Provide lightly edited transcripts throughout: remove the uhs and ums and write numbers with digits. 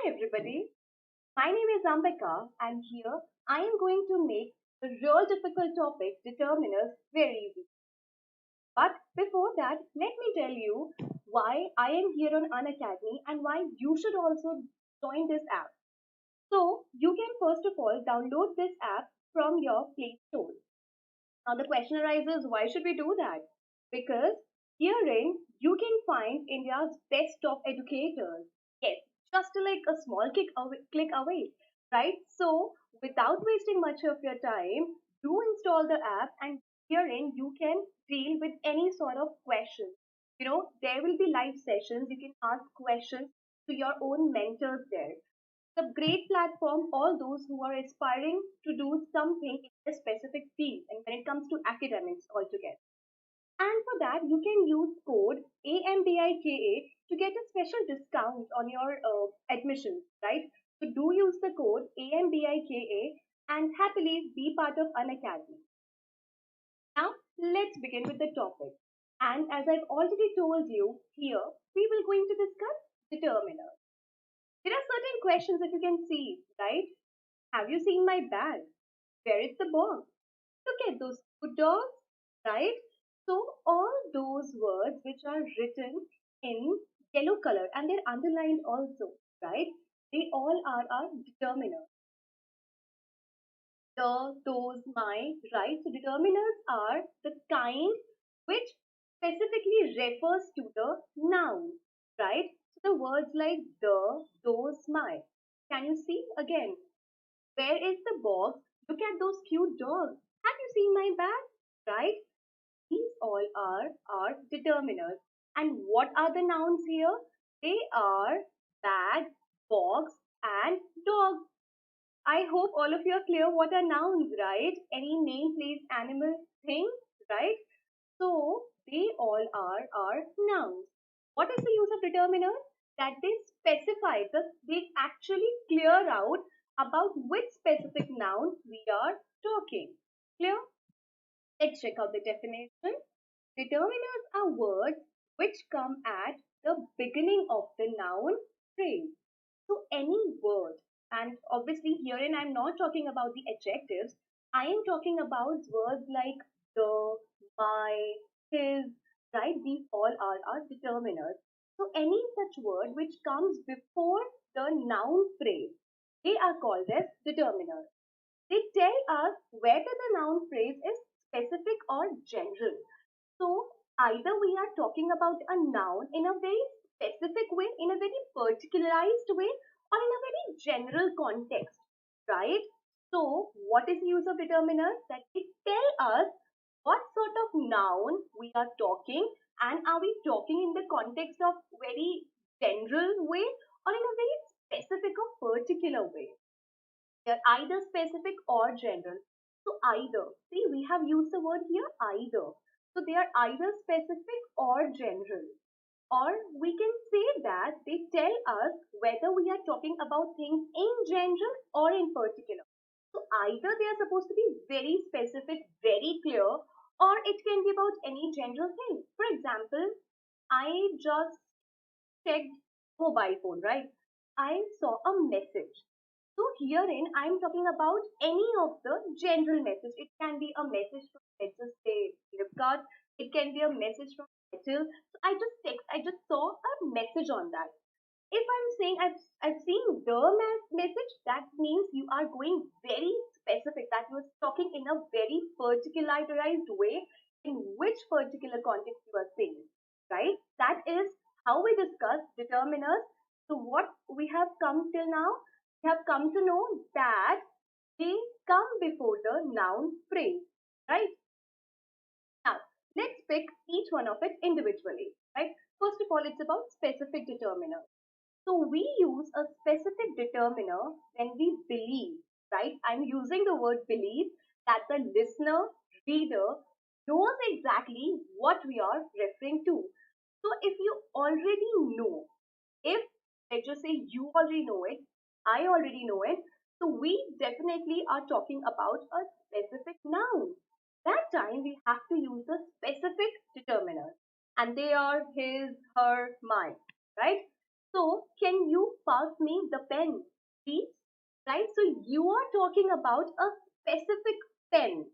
Hi everybody, my name is Ambika and here I am going to make the real difficult topic determiners very easy. But before that, let me tell you why I am here on Unacademy and why you should also join this app. So you can first of all download this app from your Play Store. Now the question arises, why should we do that? Because herein you can find India's best top educators. Yes, just like a small click away, right? So without wasting much of your time, do install the app and herein you can deal with any sort of questions. There will be live sessions. You can ask questions to your own mentors there. It's a great platform all those who are aspiring to do something in a specific field and when it comes to academics altogether. And for that, you can use code AMBIKA to get a special discount on your admissions, right? So do use the code AMBIKA and happily be part of Unacademy. Now, let's begin with the topic. And as I've already told you, here we will going to discuss determiners. There are certain questions that you can see, right? Have you seen my bag? Where is the box? Look at those good dogs, right? So all those words which are written in yellow color and they're underlined also, right? They all are our determiners. The, those, my, right? So determiners are the kind which specifically refers to the noun, right? So the words like the, those, my. Can you see again? Where is the box? Look at those cute dogs. Have you seen my bag? Right? These all are our determiners. And what are the nouns here? They are bag, box, and dog. I hope all of you are clear what are nouns, right? Any name, place, animal, thing, right? So they all are our nouns. What is the use of determiners? That they specify, they actually clear out about which specific noun we are talking. Clear? Let's check out the definition. Determiners are words which come at the beginning of the noun phrase. So any word, and obviously herein I'm not talking about the adjectives, I am talking about words like the, my, his, right? These all are our determiners. So any such word which comes before the noun phrase, they are called as determiners. They tell us whether the noun phrase is specific or general. So either we are talking about a noun in a very specific way, in a very particularized way, or in a very general context, right? So what is the use of determiners? That it tell us what sort of noun we are talking, and are we talking in the context of very general way or in a very specific or particular way. They're either specific or general. So either, see, we have used the word here either. So they are either specific or general. Or we can say that they tell us whether we are talking about things in general or in particular. So either they are supposed to be very specific, very clear, or it can be about any general thing. For example, I just checked mobile phone, right? I saw a message. So herein, I'm talking about any of the general message. It can be a message from, let's just say, Flipkart. It can be a message from Airtel. So I just saw a message on that. If I'm saying I've seen the message, that means you are going very specific. That you are talking in a very particularized way in which particular context you are saying, right? That is how we discuss determiners. So what we have come till now, we have come to know that they come before the noun phrase, right? Now, let's pick each one of it individually, right? First of all, it's about specific determiner. So we use a specific determiner when we believe, right? I'm using the word believe that the listener, reader knows exactly what we are referring to. So if you already know, if let's just say you already know it, I already know it, so we definitely are talking about a specific noun. That time we have to use the specific determiners, and they are his, her, mine, right? So can you pass me the pen, please? Right? So you are talking about a specific pen,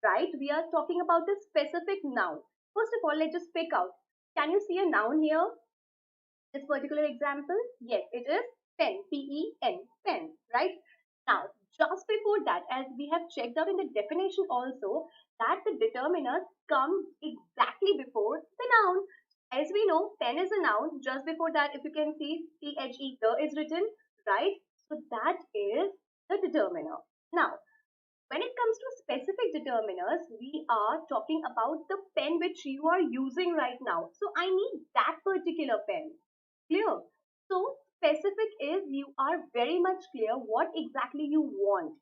right? We are talking about a specific noun. First of all, let's just pick out. Can you see a noun here? This particular example? Yes, it is pen, P-E-N, pen, right? Now, just before that, as we have checked out in the definition also, that the determiner comes exactly before the noun. As we know, pen is a noun. Just before that, if you can see, T-H-E, the is written, right? So that is the determiner. Now, when it comes to specific determiners, we are talking about the pen which you are using right now. So I need that particular pen. Clear? So specific is you are very much clear what exactly you want.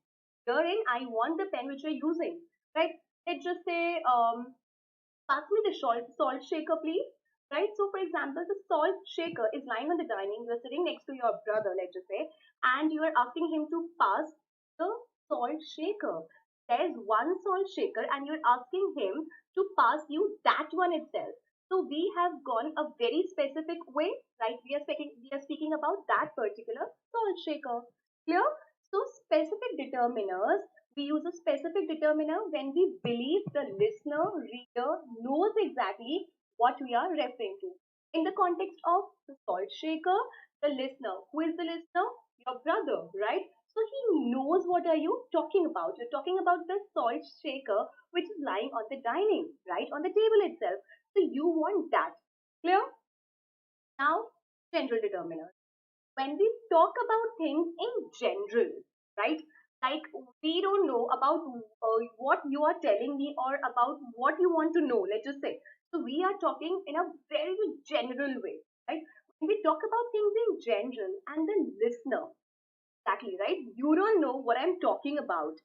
Herein, I want the pen which you're using. Right? Let's just say, pass me the salt shaker, please. Right? So, for example, the salt shaker is lying on the dining. You're sitting next to your brother, let's just say, and you are asking him to pass the salt shaker. There's one salt shaker, and you're asking him to pass you that one itself. So we have gone a very specific way, right? We are speaking about that particular salt shaker. Clear? So specific determiners, we use a specific determiner when we believe the listener, reader knows exactly what we are referring to. In the context of the salt shaker, the listener, who is the listener? Your brother, right? So he knows what are you talking about. You're talking about the salt shaker which is lying on the dining, right? On the table itself. So you want that. Clear? Now, general determiners. When we talk about things in general, right? Like we don't know about what you are telling me or about what you want to know, let's just say. So we are talking in a very general way, right? When we talk about things in general and the listener, exactly, right? You don't know what I'm talking about.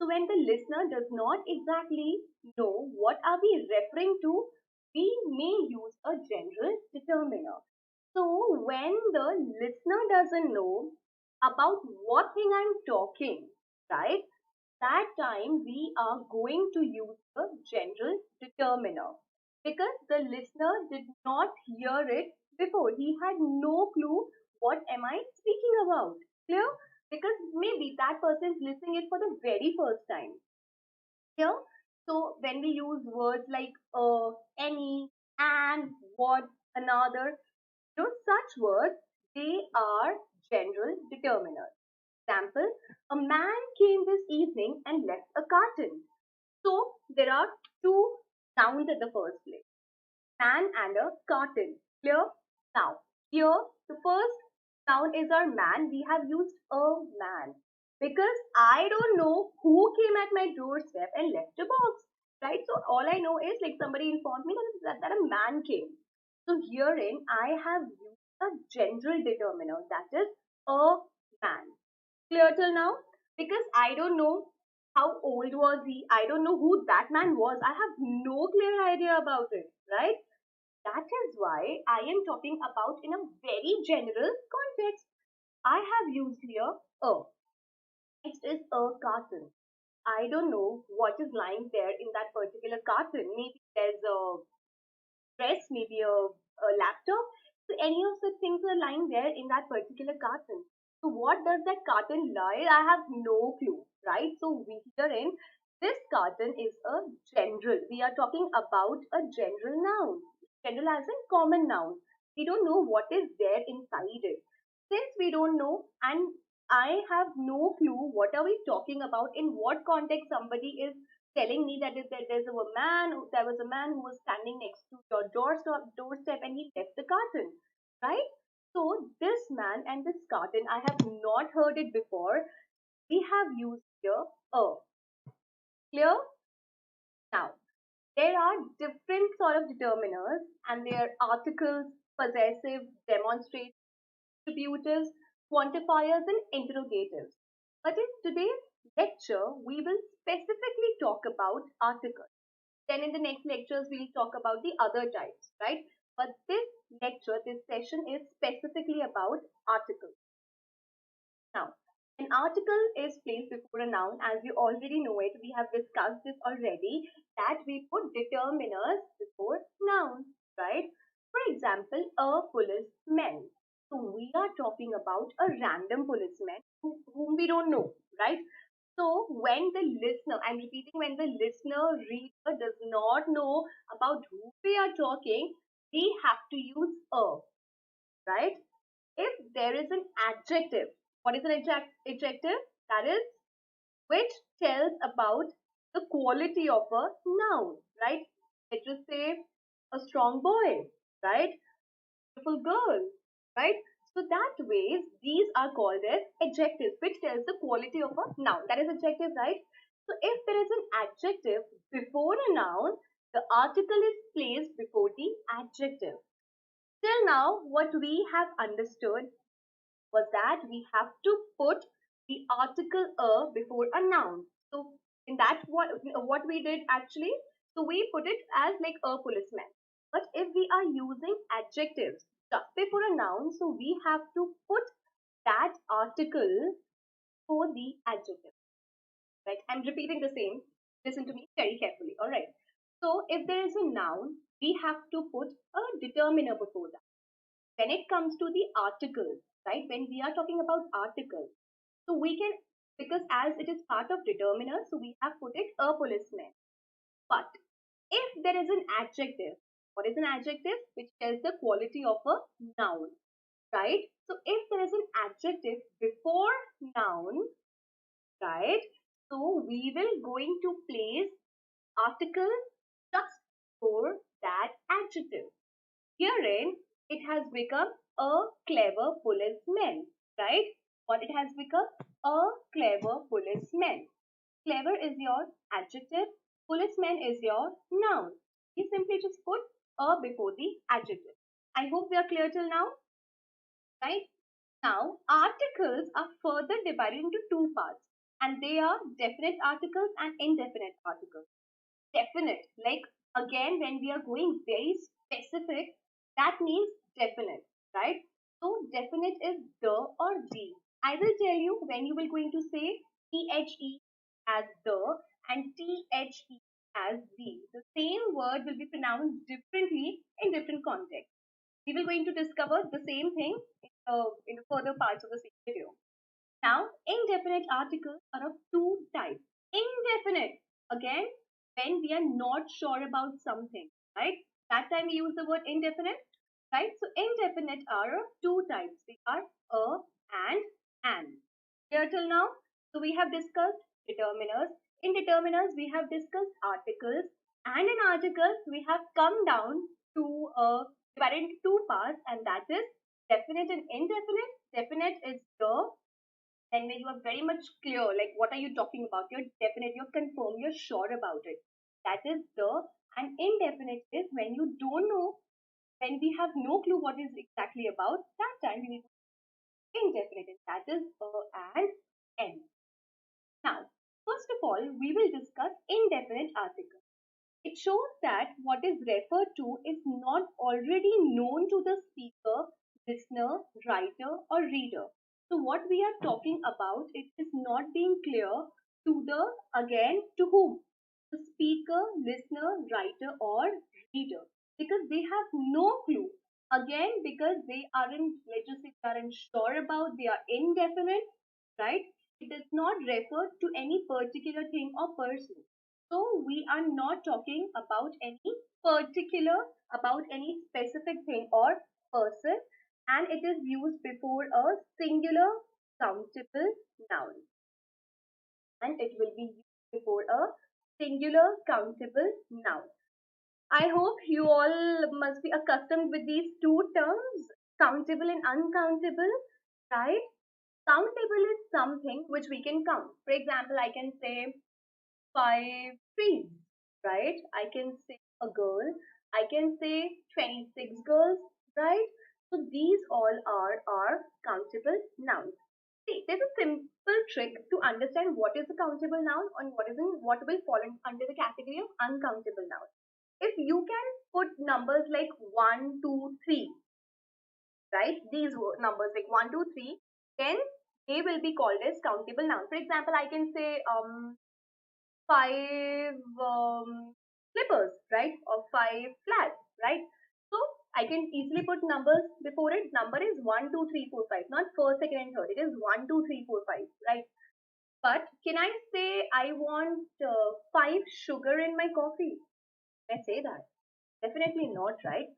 So when the listener does not exactly know what are we referring to, we may use a general determiner. So when the listener doesn't know about what thing I'm talking, right? That time we are going to use a general determiner because the listener did not hear it before. He had no clue what am I speaking about. Clear? Because maybe that person is listening it for the very first time. Clear? So when we use words like any, and, what, another, such words, they are general determiners. Example, a man came this evening and left a carton. So there are two nouns at the first place, man and a carton. Clear? Now, here the first noun is our man. We have used a man because I don't know who came at my doorstep and left a box. Right? So all I know is like somebody informed me that a man came. So herein I have used a general determiner, that is a man. Clear till now? Because I don't know how old was he. I don't know who that man was. I have no clear idea about it, right? That is why I am talking about in a very general context. I have used here a. Next is a carton. I don't know what is lying there in that particular carton. Maybe there's a dress, maybe a laptop. So any of the things are lying there in that particular carton. So what does that carton lie? I have no clue, right? So we herein, this carton is a general. We are talking about a general noun. General as in common noun. We don't know what is there inside it. Since we don't know and I have no clue what are we talking about, in what context somebody is telling me that there was a man who was standing next to your doorstep and he left the carton, right? So this man and this carton, I have not heard it before. We have used here a. Clear? Now, there are different sort of determiners and they are articles, possessive, demonstrative, attributives, quantifiers, and interrogatives. But in today's lecture, we will specifically talk about articles. Then in the next lectures, we'll talk about the other types, right? But this session is specifically about articles. Now, an article is placed before a noun. As you already know it, we have discussed this already, that we put determiners before nouns, right? For example, a policeman. So we are talking about a random policeman whom we don't know, right? So when the listener, I'm repeating, when the listener, reader does not know about who we are talking, we have to use a, right? If there is an adjective, what is an adjective? That is which tells about the quality of a noun, right? Let us say a strong boy, right? Beautiful girl, right? So that way, these are called as adjectives, which tells the quality of a noun. That is adjective, right? So if there is an adjective before a noun, the article is placed before the adjective. Till now, what we have understood was that we have to put the article a before a noun. So in that, what we did actually, so we put it as like a policeman. But if we are using adjectives just before a noun, so we have to put that article for the adjective. Right? I'm repeating the same. Listen to me very carefully. All right. So if there is a noun, we have to put a determiner before that. When it comes to the articles, right? When we are talking about articles, so we can, because as it is part of determiner, so we have put it a policeman. But if there is an adjective, what is an adjective? Which tells the quality of a noun, right? So if there is an adjective before noun, right? So we will going to place article just for that adjective. Herein, it has become a clever policeman, right? What it has become? A clever policeman. Clever is your adjective, policeman is your noun. You simply just put a before the adjective. I hope we are clear till now, right? Now, articles are further divided into two parts, and they are definite articles and indefinite articles. Definite, like again, when we are going very specific, that means definite, right? So definite is the or the. I will tell you when you will going to say the as the and the as the same word will be pronounced differently in different contexts. We will going to discover the same thing in the further parts of the same video. Now, indefinite articles are of two types. Indefinite, again, when we are not sure about something, right? That time we use the word indefinite, right? So, indefinite are of two types. They are a and an. Here till now, so we have discussed determiners. In determiners, we have discussed articles. And in articles, we have come down to divided into two parts, and that is definite and indefinite. Definite is the and when you are very much clear, like what are you talking about? You're definite, you're confirmed, you're sure about it. That is the and indefinite is when you don't know, when we have no clue what is exactly about, that time we need indefinite, and that is and n. Now, first of all, we will discuss indefinite article. It shows that what is referred to is not already known to the speaker, listener, writer, or reader. So, what we are talking about, it is not being clear to the, again, to whom? The speaker, listener, writer, or reader. Because they have no clue. Again, because they aren't, let's just say, they aren't sure about, they are indefinite, right? It does not refer to any particular thing or person. So we are not talking about any particular, about any specific thing or person, and it is used before a singular countable noun, and it will be used before a singular countable noun. I hope you all must be accustomed with these two terms, countable and uncountable, right? Countable is something which we can count. For example, I can say 5 trees, right? I can say a girl. I can say 26 girls, right? So these all are our countable nouns. See, there's a simple trick to understand what is a countable noun and what will fall under the category of uncountable noun. If you can put numbers like 1, 2, 3, right? These numbers like 1, 2, 3, then they will be called as countable noun. For example, I can say 5 slippers, right? Or 5 flats, right? So I can easily put numbers before it. Number is 1, 2, 3, 4, 5, not first, second, and third. It is 1, 2, 3, 4, 5, right? But can I say I want 5 sugar in my coffee? Can I say that? Definitely not, right?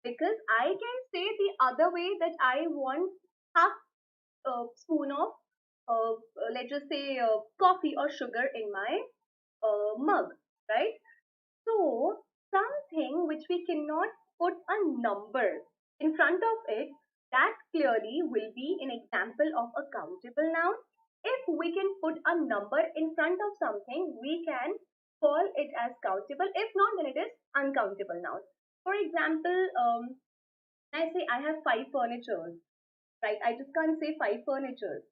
Because I can say the other way that I want half a spoon of, let's just say, coffee or sugar in my mug, right? So, something which we cannot put a number in front of it, that clearly will be an example of a countable noun. If we can put a number in front of something, we can call it as countable. If not, then it is uncountable noun. For example, I say I have 5 furnitures, right? I just can't say 5 furnitures.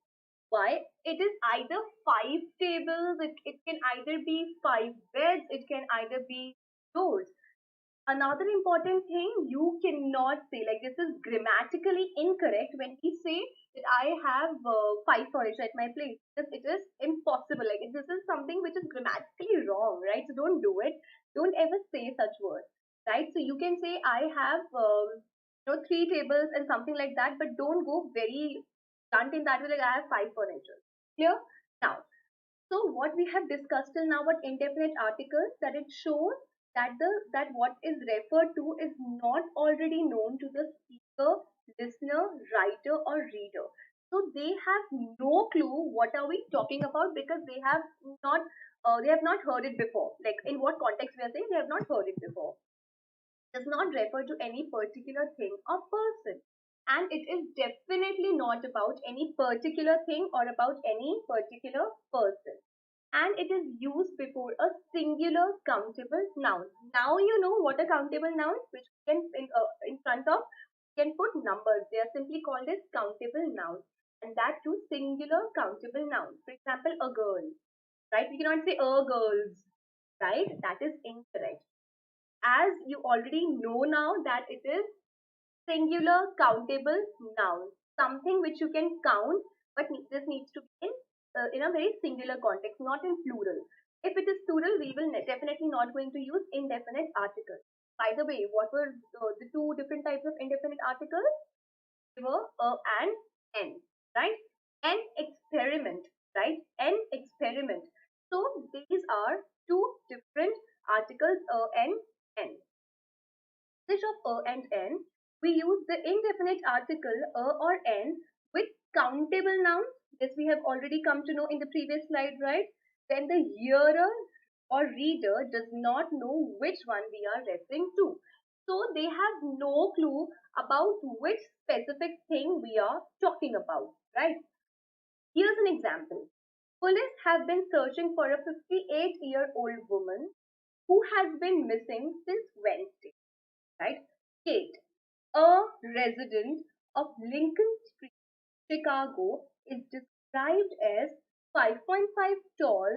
Why? It is either 5 tables, it can either be 5 beds, it can either be doors. Another important thing, you cannot say, like, this is grammatically incorrect when we say that I have 5 furniture at my place. It is impossible. Like, this is something which is grammatically wrong, right? So don't do it. Don't ever say such words, right? So you can say I have 3 tables and something like that, but don't go very blunt in that way. Like, I have 5 furniture. Clear? Now, so what we have discussed till now about indefinite articles, that it shows that that what is referred to is not already known to the speaker, listener, writer, or reader. So they have no clue what are we talking about, because they have not heard it before. Like, in what context we are saying, they have not heard it before. Does not refer to any particular thing or person. And it is definitely not about any particular thing or about any particular person. And it is used before a singular countable noun. Now you know what a countable noun, which can in front of can put numbers. They are simply called as countable nouns, and that too singular countable nouns. For example, a girl, right? We cannot say a girls, right? That is incorrect. As you already know now that it is singular countable noun, something which you can count, but this needs to be in a very singular context, not in plural. If it is plural, we will definitely not going to use indefinite articles. By the way, what were the 2 different types of indefinite articles? They were and n, right? An experiment, right? An experiment. So these are 2 different articles, and n. Usage of a and n, we use the indefinite article a or n with countable nouns. This we have already come to know in the previous slide, right? When the hearer or reader does not know which one we are referring to. So they have no clue about which specific thing we are talking about, right? Here's an example. Police have been searching for a 58-year-old woman who has been missing since Wednesday, right? Kate, a resident of Lincoln Street, Chicago, is described as 5.5 tall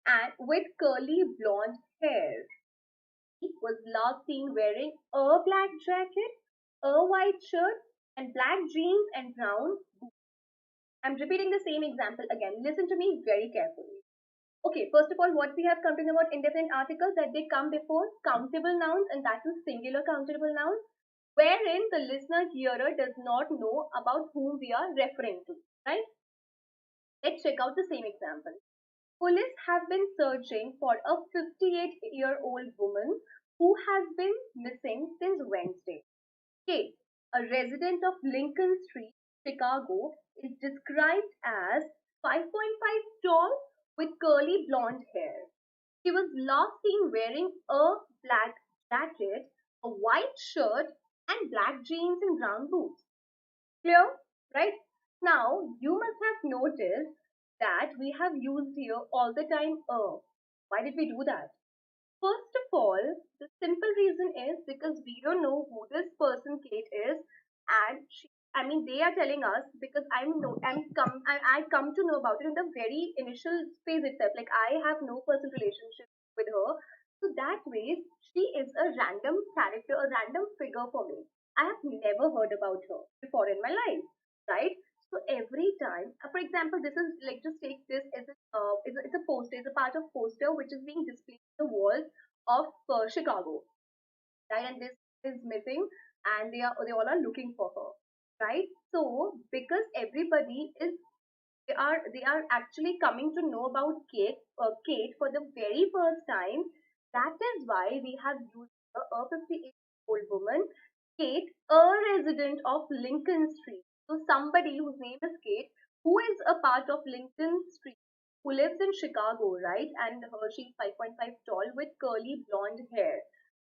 and with curly blonde hair. He was last seen wearing a black jacket, a white shirt, and black jeans and brown boots. I'm repeating the same example again. Listen to me very carefully. Okay, first of all, what we have come to know about indefinite articles, that they come before countable nouns, and that is singular countable nouns, wherein the listener hearer does not know about whom we are referring to, right? Let's check out the same example. Police have been searching for a 58-year-old woman who has been missing since Wednesday. Kate, a resident of Lincoln Street, Chicago, is described as 5.5 tall with curly blonde hair. She was last seen wearing a black jacket, a white shirt, and black jeans and brown boots. Clear? Right? Now, you must have noticed that we have used here all the time a. Why did we do that? First of all, the simple reason is because we don't know who this person Kate is, and I mean, they are telling us because I come to know about it in the very initial phase itself. Like, I have no personal relationship with her, so that way she is a random character, a random figure for me. I have never heard about her before in my life, right? So every time, for example, this is like, just take this as it's a poster, it's a part of poster which is being displayed on the walls of Chicago, right? And this is missing. and they all are looking for her, right? So because everybody is they are actually coming to know about Kate for the very first time. That is why we have used a 58-year-old woman, Kate, a resident of Lincoln Street. So somebody whose name is Kate, who is a part of Lincoln Street, who lives in Chicago, right? And she's 5.5 tall with curly blonde hair.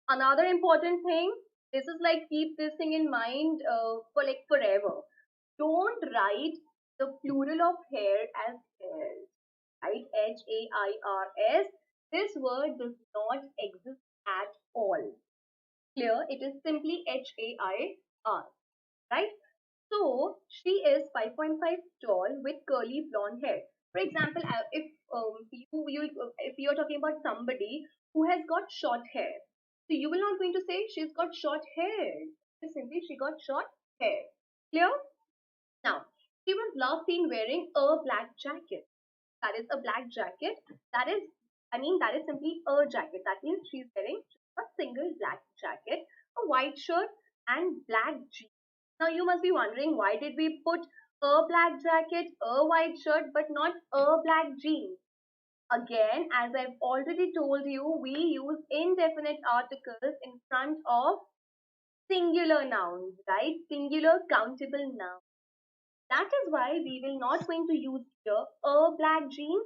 Another important thing, this is like keep this thing in mind for like forever. Don't write the plural of hair as hairs. Right? HAIRS. This word does not exist at all. Clear? It is simply HAIR. Right? So she is 5.5 tall with curly blonde hair. For example, if if you're talking about somebody who has got short hair, so you will not going to say she's got short hair. It's simply she got short hair. Clear? Now, she was last seen wearing a black jacket. That is a black jacket. That is, that is simply a jacket. That means she's wearing a single black jacket, a white shirt, and black jeans. Now, you must be wondering why did we put a black jacket, a white shirt, but not a black jeans? Again, as I've already told you, we use indefinite articles in front of singular nouns, right? Singular countable nouns. That is why we will not going to use here a black jeans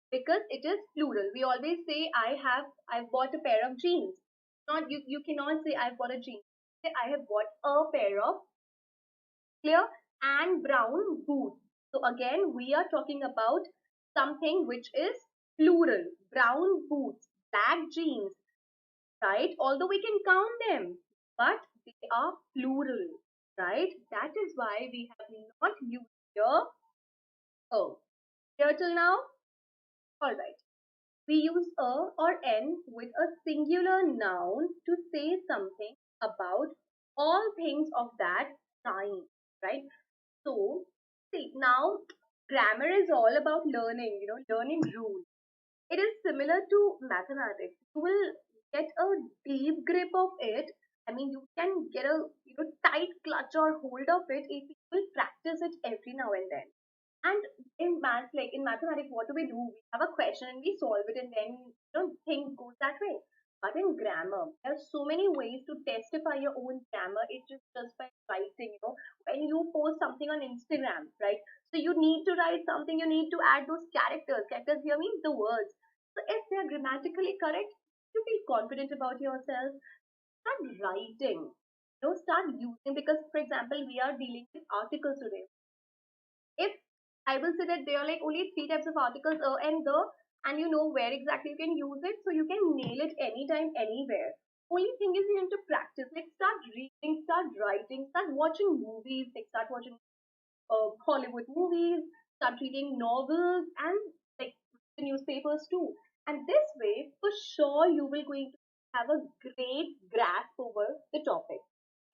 because it is plural. We always say I've bought a pair of jeans. Not you cannot say I've bought a jeans. Say I have bought a pair of clear and brown boots. So again we are talking about something which is plural. Brown boots, black jeans, right? Although we can count them, but they are plural, right? That is why we have not used here a. Here till now? Alright. We use a or n with a singular noun to say something about all things of that kind, right? So, see, now grammar is all about learning, learning rules. It is similar to mathematics. You will get a deep grip of it. You can get a tight clutch or hold of it if you will practice it every now and then. And in math, like in mathematics, what do? We have a question and we solve it, and then things goes that way. But in grammar, there are so many ways to testify your own grammar. It's just by writing. When you post something on Instagram, right? So you need to write something. You need to add those characters. Characters here means the words. So if they are grammatically correct, you feel confident about yourself. Start writing. Start using, because for example, we are dealing with articles today. If I will say that there are like only three types of articles, and the, and you know where exactly you can use it, so you can nail it anytime, anywhere. Only thing is you need to practice. Like start reading, start writing, start watching movies, like start watching Hollywood movies, start reading novels and like the newspapers too. And this way, for sure, you will going to have a great grasp over the topic,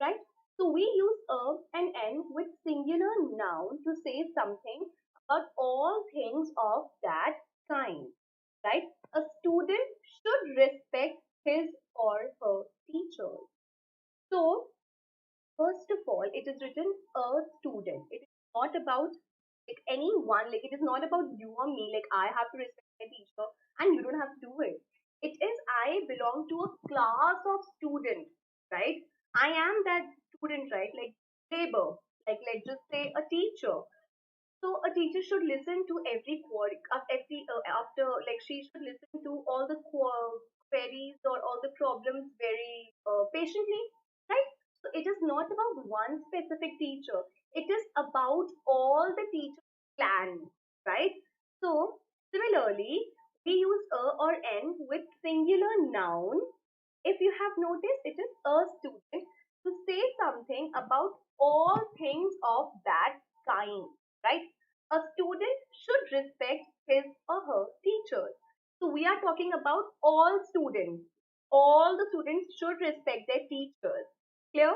right? So we use a and n with singular noun to say something about all things of that kind, right? A student should respect his or her teacher. So first of all, it is written a student. It is not about like anyone, like it is not about you or me, like I have to respect my teacher and you don't have to do it. It is I belong to a class of students, right? I am that student, right? Like labor, like let's just say a teacher. So a teacher should listen to every query, every after like she should listen to all the queries or all the problems very patiently, right? So it is not about one specific teacher. It is about all the teachers' plan, right? So similarly, we use a or n with singular noun. If you have noticed, it is a student to say something about all things of that kind, right? A student should respect his or her teachers. So we are talking about all students. All the students should respect their teachers. Clear?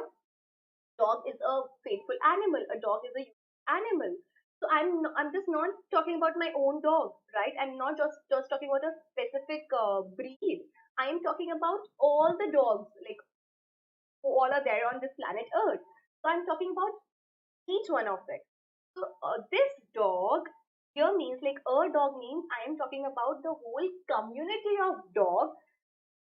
Dog is a faithful animal. A dog is a useful animal. So I'm just not talking about my own dog, right? I'm not just talking about a specific breed. I am talking about all the dogs, like who all are there on this planet Earth. So I'm talking about each one of it. So this dog here means like a dog means I am talking about the whole community of dogs,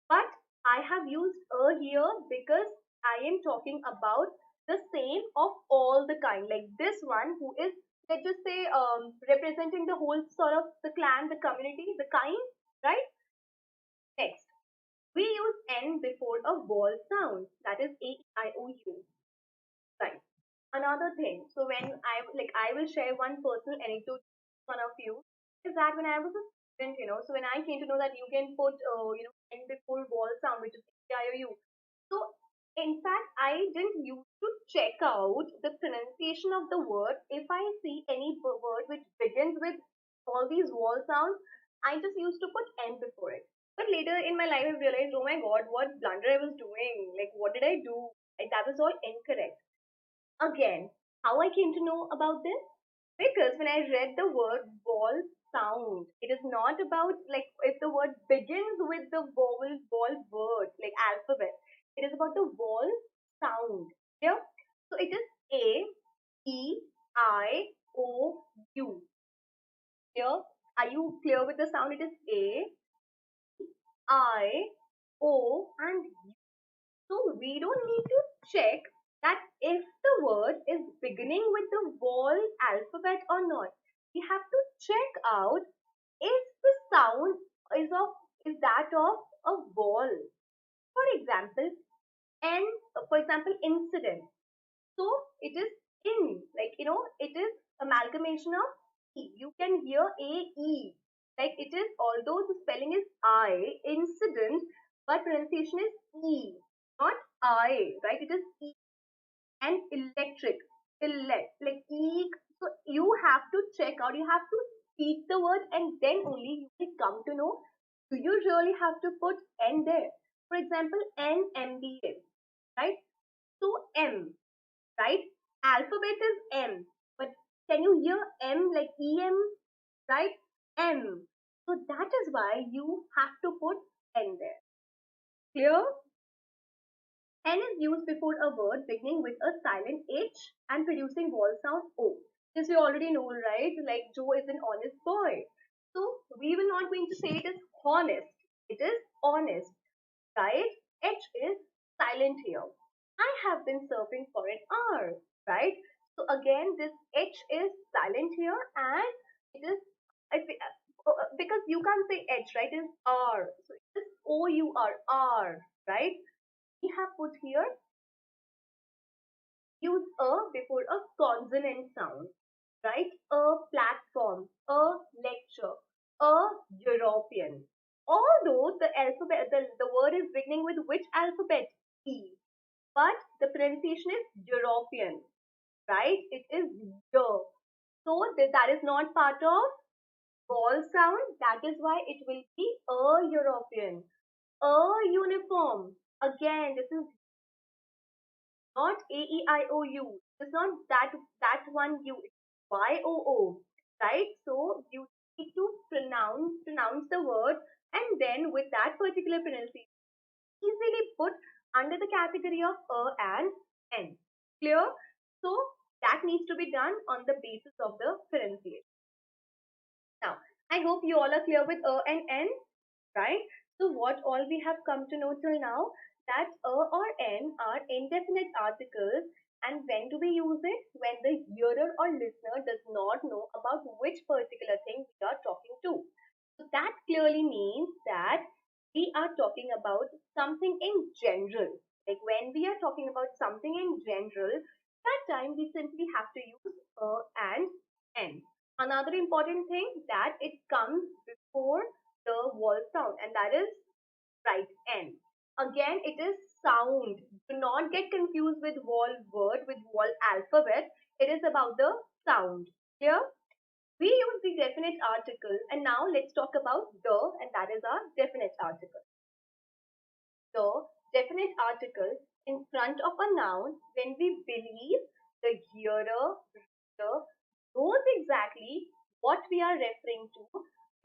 but I have used a here because I am talking about the same of all the kind. Like this one who is, let's just say, representing the whole sort of the clan, the community, the kind, right? Next, we use N before a vowel sound, that is A, E, I, O, U. Right. Another thing, so when I will share one personal anecdote with one of you, is that when I was a student, so when I came to know that you can put, N before vowel sound, which is A, I, O, U. So in fact, I didn't used to check out the pronunciation of the word. If I see any word which begins with all these vowel sounds, I just used to put N before it. But later in my life, I realized, oh my God, what blunder I was doing. Like, what did I do? Like, that was all incorrect. Again, how I came to know about this? Because when I read the word vowel sound, it is not about like if the word begins with the vowel word, like alphabet. It is about the vowel sound. Yeah? So it is A, E, I, O, U. Here, are you clear with the sound? It is A, I, O, and U. So we don't need to check that if the word is beginning with the vowel alphabet or not. We have to check out if the sound is that of a vowel. For example, N, for example, incident. So it is in, like it is amalgamation of E. You can hear A-E. Like it is, although the spelling is I, incident, but pronunciation is E, not I, right? It is E. And electric, like E. So you have to check out, you have to speak the word and then only you will come to know, do you really have to put N there? For example, NMBA, right? So M, right? Alphabet is M, but can you hear M like EM, right? M. So that is why you have to put N there. Clear? N is used before a word beginning with a silent H and producing vowel sound O. This you already know, right? Like Joe is an honest boy. So we will not going to say it is honest. It is honest, right? H is silent here. I have been surfing for an hour, right? So again, this H is silent here and it is because you can't say H, right? It is R. So it is O-U-R, right? We have put here, use a before a consonant sound, right? A platform, a lecture, a European. Although the alphabet, the word is beginning with which alphabet? E. But the pronunciation is European, right? It is yo. So that is not part of vowel sound. That is why it will be a European, a uniform. Again, this is not A-E-I-O-U. It's not that one U. It's Y-O-O, right? So you need to pronounce the word, and then with that particular pronunciation, easily put under the category of a and n. Clear? So that needs to be done on the basis of the pronunciation. Now, I hope you all are clear with a and n, right? So what all we have come to know till now, that a or n are indefinite articles, and when do we use it? When the hearer or listener does not know about which particular thing we are talking to. So that clearly means that we are talking about something in general. Like when we are talking about something in general, that time we simply have to use a and n. Another important thing, that it comes before the vowel sound, and that is right, N. Again, it is sound. Do not get confused with vowel word, with vowel alphabet. It is about the sound. Clear? We use the definite article, and now let's talk about the, and that is our definite article. The definite article in front of a noun when we believe the hearer, reader knows exactly what we are referring to,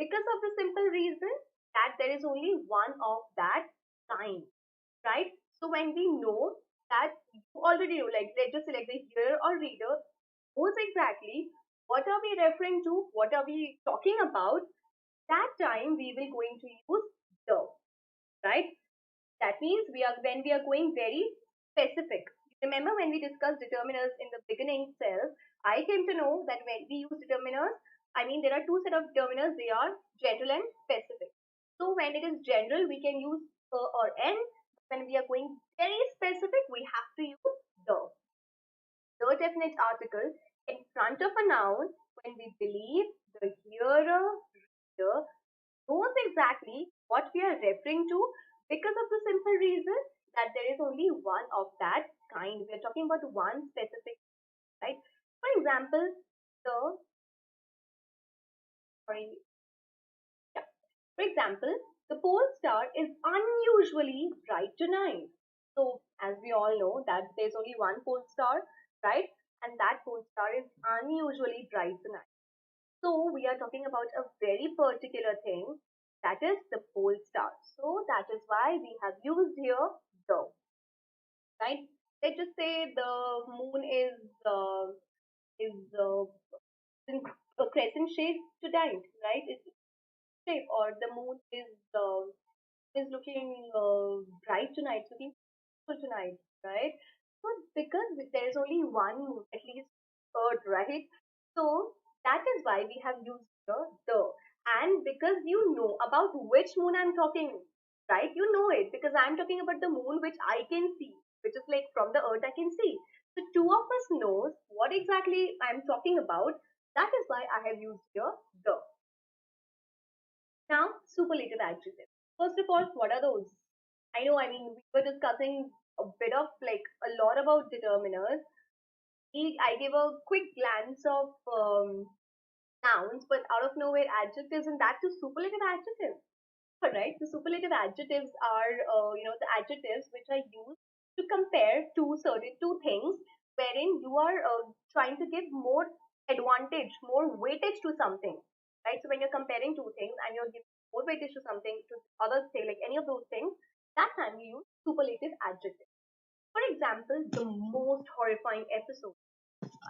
because of the simple reason that there is only one of that kind, right? So when we know that you already know, like let's just select the hearer or reader knows exactly what are we referring to, what are we talking about. That time we will going to use the, right? That means we are when we are going very specific. Remember when we discussed determiners in the beginning itself, I came to know that when we use determiners, I mean there are two set of determiners, they are general and specific. So when it is general, we can use or n. When we are going very specific, we have to use the. The definite article in front of a noun when we believe the hearer, reader knows exactly what we are referring to because of the simple reason that there is only one of that kind. We are talking about one specific, right? For example, the sorry, yeah. For example, the pole star is unusually bright tonight. So, as we all know, that there's only one pole star, right? And that pole star is unusually bright tonight. So we are talking about a very particular thing, that is the pole star. So that is why we have used here the, right? Let's just say the moon is in a crescent shape tonight, right? It's shape, or the moon is looking bright tonight, looking beautiful tonight, right? So because there is only one moon, at least Earth, right? So that is why we have used the. And because you know about which moon I'm talking, right? You know it because I'm talking about the moon which I can see, which is like from the Earth I can see. So two of us knows what exactly I'm talking about. That is why I have used here the. Now, superlative adjectives. First of all, what are those? I mean, we were discussing a bit of like a lot about determiners. I gave a quick glance of nouns, but out of nowhere adjectives, and that too superlative adjectives. Alright, the superlative adjectives are, the adjectives which are used to compare two things, wherein you are trying to give more advantage, more weightage to something, right? So when you're comparing two things and you're giving more weightage to something, to other thing, like any of those things, that time we use superlative adjectives. For example, the most horrifying episode.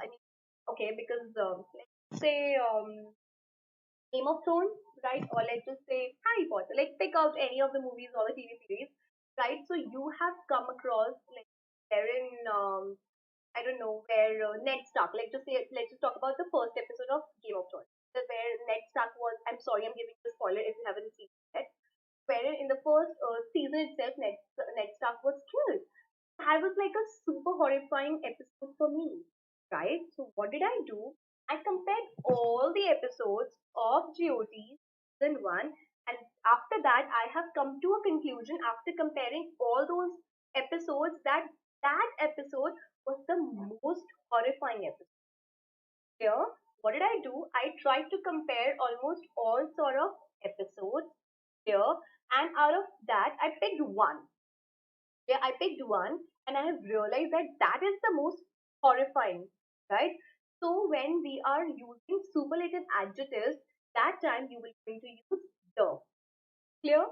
I mean, okay, because let's say Game of Thrones, right? Or let's just say Harry Potter. Like pick out any of the movies or the TV series, right? So you have come across like wherein I don't know where Ned Stark. Let's just talk about the first episode of Game of Thrones, where Ned Stark was. I'm sorry, I'm giving you a spoiler if you haven't seen it. Wherein in the first season itself, Ned Stark was killed. That was like a super horrifying episode for me, right? So what did I do? I compared all the episodes of GOT season 1, and after that I have come to a conclusion after comparing all those episodes that that episode was the most horrifying episode. Here, what did I do? I tried to compare almost all sort of episodes here, and out of that I picked one. Yeah, I picked one and I have realized that that is the most horrifying, right? So when we are using superlative adjectives, that time you will going to use the. Clear?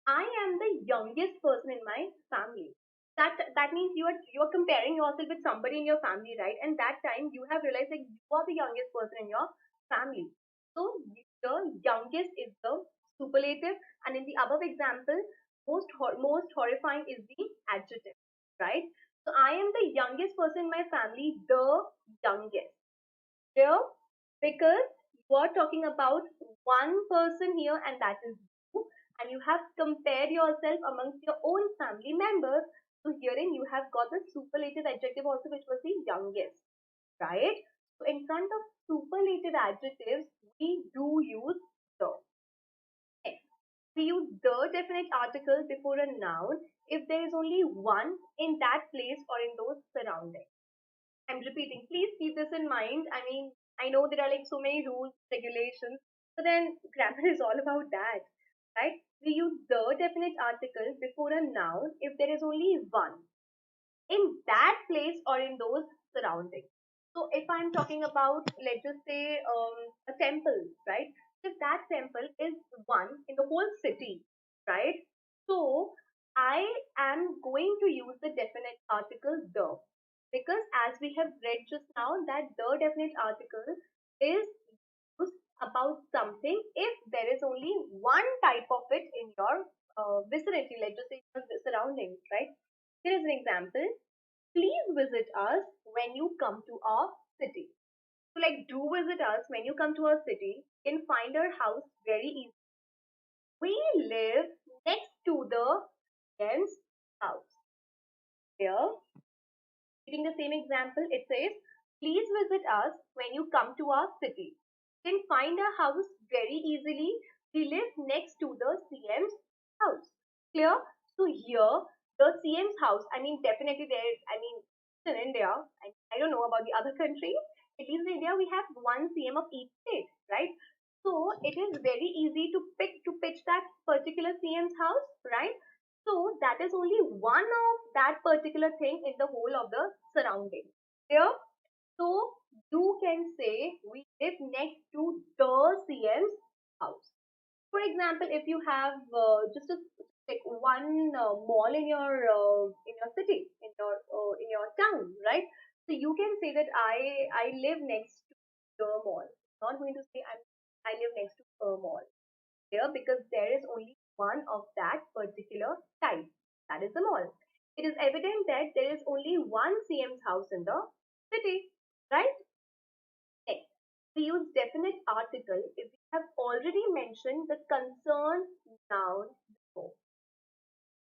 I am the youngest person in my family. That means you are comparing yourself with somebody in your family, right? And that time you have realized that you are the youngest person in your family. So the youngest is the superlative, and in the above example, most horrifying is the adjective, right? So I am the youngest person in my family, the youngest. Here, because you are talking about one person here, and that is you, and you have compared yourself amongst your own family members. So herein you have got the superlative adjective also, which was the youngest, right? So in front of superlative adjectives, we do use the. Next, we use the definite article before a noun if there is only one in that place or in those surroundings. I'm repeating, please keep this in mind. I mean, I know there are like so many rules, regulations, but then grammar is all about that, right? We use the definite article before a noun if there is only one in that place or in those surroundings. So if I'm talking about, let's just say, a temple, right? If that temple is one in the whole city, right? So I am going to use the definite article the, because as we have read just now that the definite article is used about something if there is only one type of it in your vicinity, let's just say your surroundings, right? Here is an example. Please visit us when you come to our city. So like do visit us when you come to our city. You can find our house very easily. We live next to the friend's house. Here, reading the same example, it says, please visit us when you come to our city. You can find our house very easily. We live next to the CM's house. Clear? So here, the CM's house, I mean, definitely there, I mean, in India, I don't know about the other countries. At least in India, we have one CM of each state, right? So it is very easy to pitch that particular CM's house, right? So that is only one of that particular thing in the whole of the surrounding. Clear? So you can say we live next to the CM's house. For example, if you have just a like one mall in your city, in your town, right? So you can say that I live next to the mall. Not going to say I live next to a mall here because there is only one of that particular type. That is the mall. It is evident that there is only one CM's house in the city, right? Next, we use definite article if we have already mentioned the concerned noun before.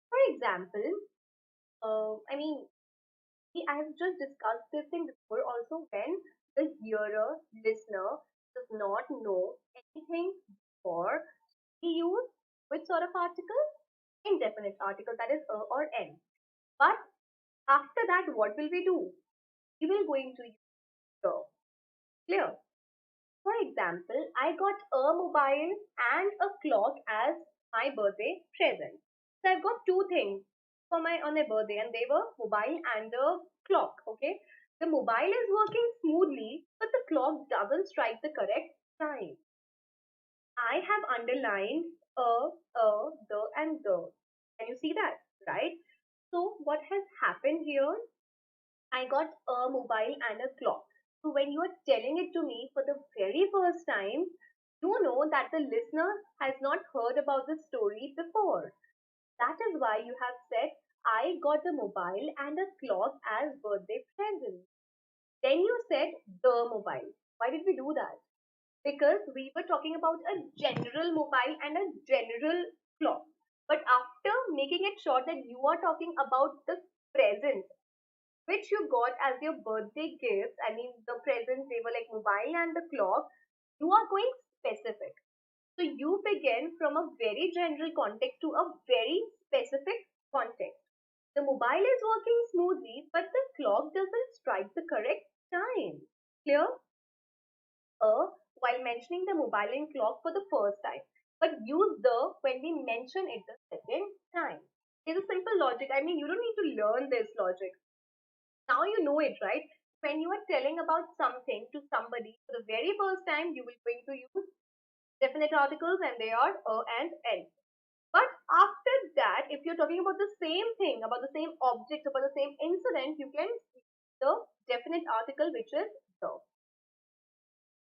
For example, I mean, I have just discussed this thing before also when the hearer, listener does not know anything before, we use which sort of article? Indefinite article, that is a or n. But after that, what will we do? We will going to use the. Clear? For example, I got a mobile and a clock as my birthday present. So I've got two things for my on my birthday, and they were mobile and a clock. Okay, the mobile is working smoothly, but the clock doesn't strike the correct time. I have underlined the, and the. Can you see that? Right? So what has happened here? I got a mobile and a clock. So when you are telling it to me for the very first time, you know that the listener has not heard about the story before. That is why you have said, I got a mobile and a clock as birthday present. Then you said the mobile. Why did we do that? Because we were talking about a general mobile and a general clock. But after making it sure that you are talking about the present, which you got as your birthday gift, I mean, the presents, they were like mobile and the clock, you are going specific. So you begin from a very general context to a very specific context. The mobile is working smoothly, but the clock doesn't strike the correct time. Clear? While mentioning the mobile and clock for the first time, but use the when we mention it the second time. It's a simple logic. I mean, you don't need to learn this logic. Now you know it, right? When you are telling about something to somebody for the very first time, you will going to use definite articles and they are a and n. But after that, if you're talking about the same thing, about the same object, about the same incident, you can use the definite article which is the.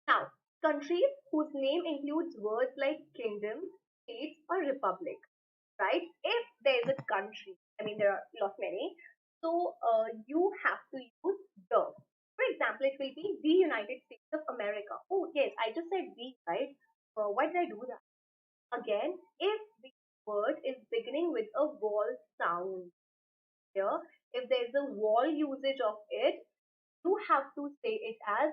Now, countries whose name includes words like kingdom, states, or republic, right? If there is a country, I mean, there are lot many, so you have to use the. For example, it will be the United States of America. Oh, yes, I just said the, right? Why did I do that? Again, if the word is beginning with a vowel sound here, if there is a vowel usage of it, you have to say it as.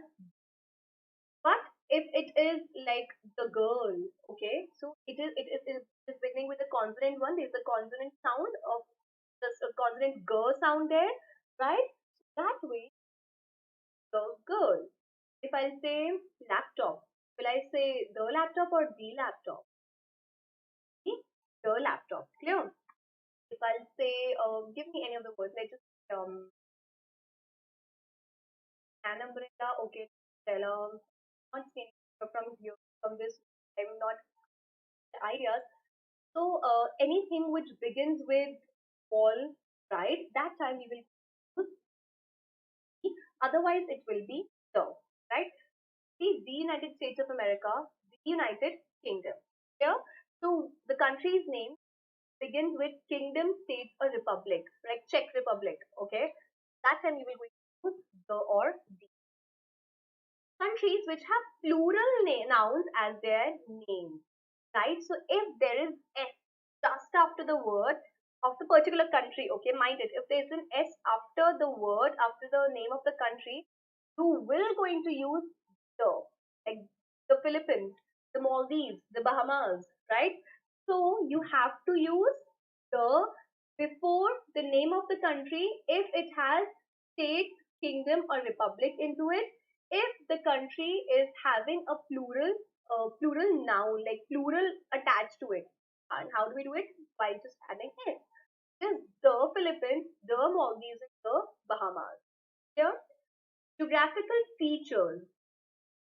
But if it is like the girl, okay, so it is beginning with a consonant one. There's a consonant sound of just a consonant g sound there, right? That way, the girl. If I say laptop, will I say the laptop or the laptop? The laptop. Clear? If I'll say, give me any of the words. Let's just an umbrella. Okay, umbrella. Not seeing from here from this. I'm not ideas. So anything which begins with wall, right? That time we will use the, otherwise it will be the, right? The United States of America, the United Kingdom. Here, so the country's name begins with kingdom, state, or republic, like Czech Republic. Okay, that time you will use the or the. Countries which have plural nouns as their names, right? So if there is S just after the word of the particular country, okay, mind it, if there is an S after the word, after the name of the country, you will going to use the, like the Philippines, the Maldives, the Bahamas, right? So you have to use the before the name of the country if it has state, kingdom, or republic into it. If the country is having a plural noun, like plural attached to it. And how do we do it? By just adding it. This the Philippines, the Maldives, and the Bahamas. Here, geographical features,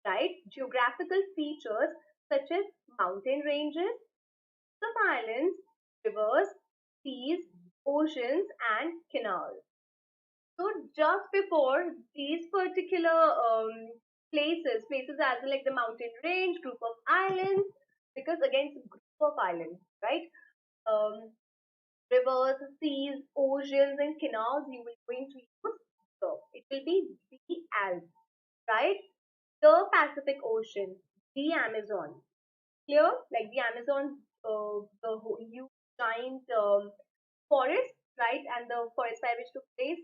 right? Geographical features such as mountain ranges, some islands, rivers, seas, oceans, and canals. So just before these particular places as in like the mountain range, group of islands, because again it's a group of islands, right? Um, Rivers, seas, oceans, and canals, you will going to use the. It will be the Alps, right? The Pacific Ocean, the Amazon. Clear? Like the Amazon, the huge giant forest, right? And the forest fire which took place,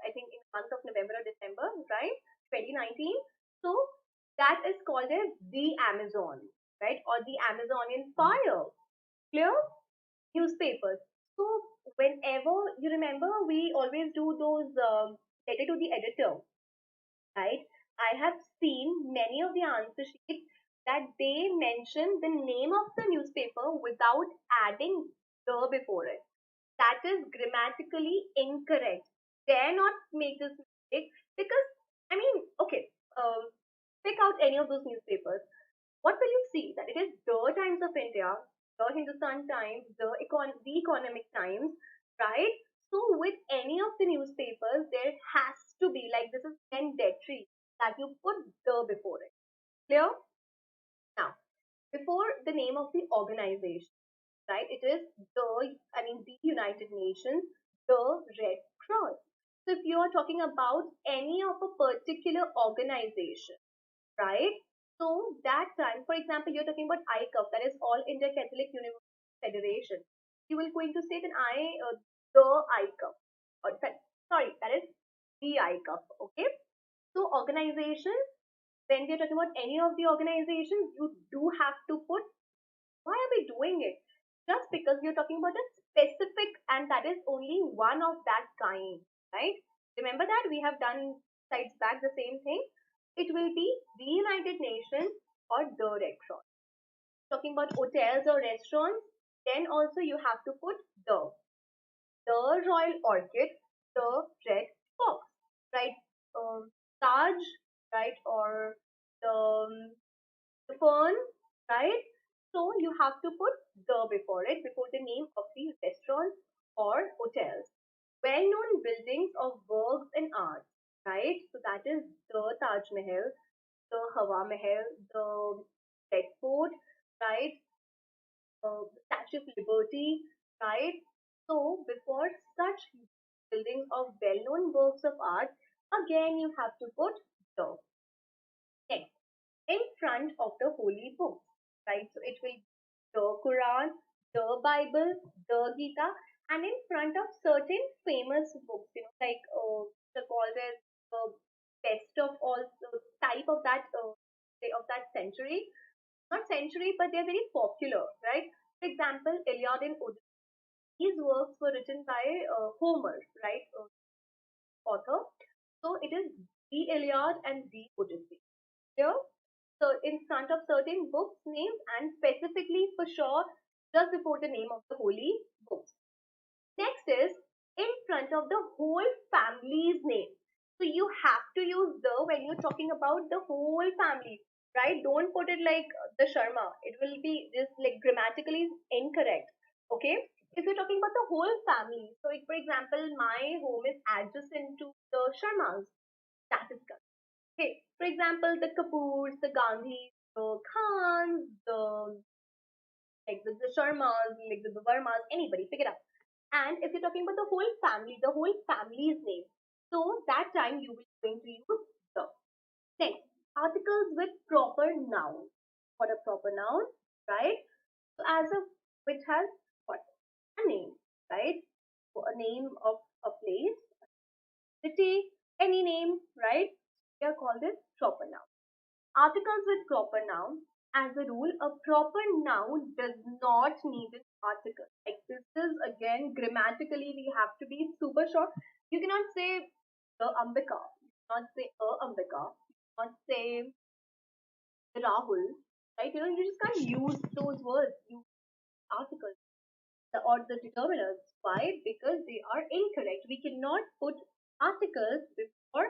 I think in the month of November or December, right? 2019. So that is called as the Amazon, right? Or the Amazonian fire. Clear? Newspapers. So whenever you remember, we always do those letter to the editor, right? I have seen many of the answer sheets that they mention the name of the newspaper without adding the before it. That is grammatically incorrect. Dare not make this mistake because, I mean, okay, pick out any of those newspapers. What will you see? That it is the Times of India, the Hindustan Times, the Economic Times, right? So with any of the newspapers, there has to be like this is mandatory that you put the before it. Clear? Now, before the name of the organization, right? It is the United Nations, the Red Cross. So if you are talking about any of a particular organization, right? So that time, for example, you're talking about ICUF, that is All India Catholic University Federation. You will going to say that the ICUF, or sorry, that is the ICUF. Okay. So organization, when we are talking about any of the organizations, you do have to put why are we doing it? Just because we are talking about a specific and that is only one of that kind, right? Remember that we have done sides back the same thing. It will be the United Nations or the Red Cross. Talking about hotels or restaurants, then also you have to put the Royal Orchid, the Red Fox, right? Taj, right? Or the fern, right? So you have to put the before it, before the name of the restaurants or hotels. Well-known buildings of works and arts, right? So that is the Taj Mahal, the Hawa Mahal, the Red Fort, right? The Statue of Liberty, right? So before such buildings of well-known works of art, again you have to put the. Next, in front of the holy books, right? So it will be the Quran, the Bible, the Gita, and in front of certain famous books, like the called as the best of all type of that say of that century, not century, but they're very popular, right? For example, Iliad and Odyssey. These works were written by Homer, right? Author. So it is the Iliad and the Odyssey. Here, so in front of certain books names and specifically for sure just before the name of the holy books. Next is in front of the whole family's name. So you have to use the when you're talking about the whole family. right? Don't put it like the Sharma. It will be just like grammatically incorrect. Okay? If you're talking about the whole family, so if, for example, my home is adjacent to the Sharmas, that is correct. Okay. For example, the Kapoors, the Gandhis, the Khans, the Sharmas, like the Vermas, anybody, pick it up. And if you're talking about the whole family's name, so that time you will going to use the. Next, articles with proper noun. What a proper noun, right? So as a which has what a name, right? So a name of a place, city, any name, right? They are called as proper noun. Articles with proper noun. As a rule, a proper noun does not need an article. Like this is again grammatically we have to be super short. You cannot say the Ambika. You cannot say a Ambika. You cannot say Rahul. Right? You just can't use those words. Use articles or the determiners. Why? Because they are incorrect. We cannot put articles before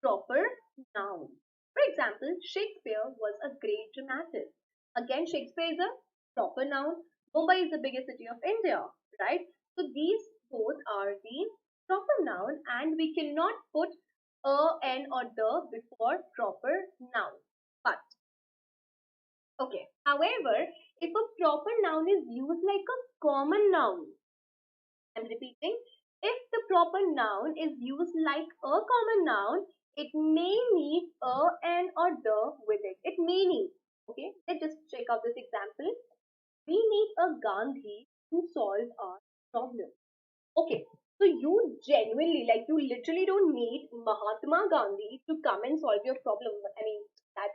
proper noun. For example, Shakespeare was a great dramatist. Again, Shakespeare is a proper noun. Mumbai is the biggest city of India, right? So these both are the proper noun and we cannot put a, an or the before proper noun. But, okay. However, if a proper noun is used like a common noun, I'm repeating. If the proper noun is used like a common noun, it may need a, an, or the with it. It may need. Okay, let's just check out this example. We need a Gandhi to solve our problem. Okay, so you genuinely, like you literally don't need Mahatma Gandhi to come and solve your problem. I mean, that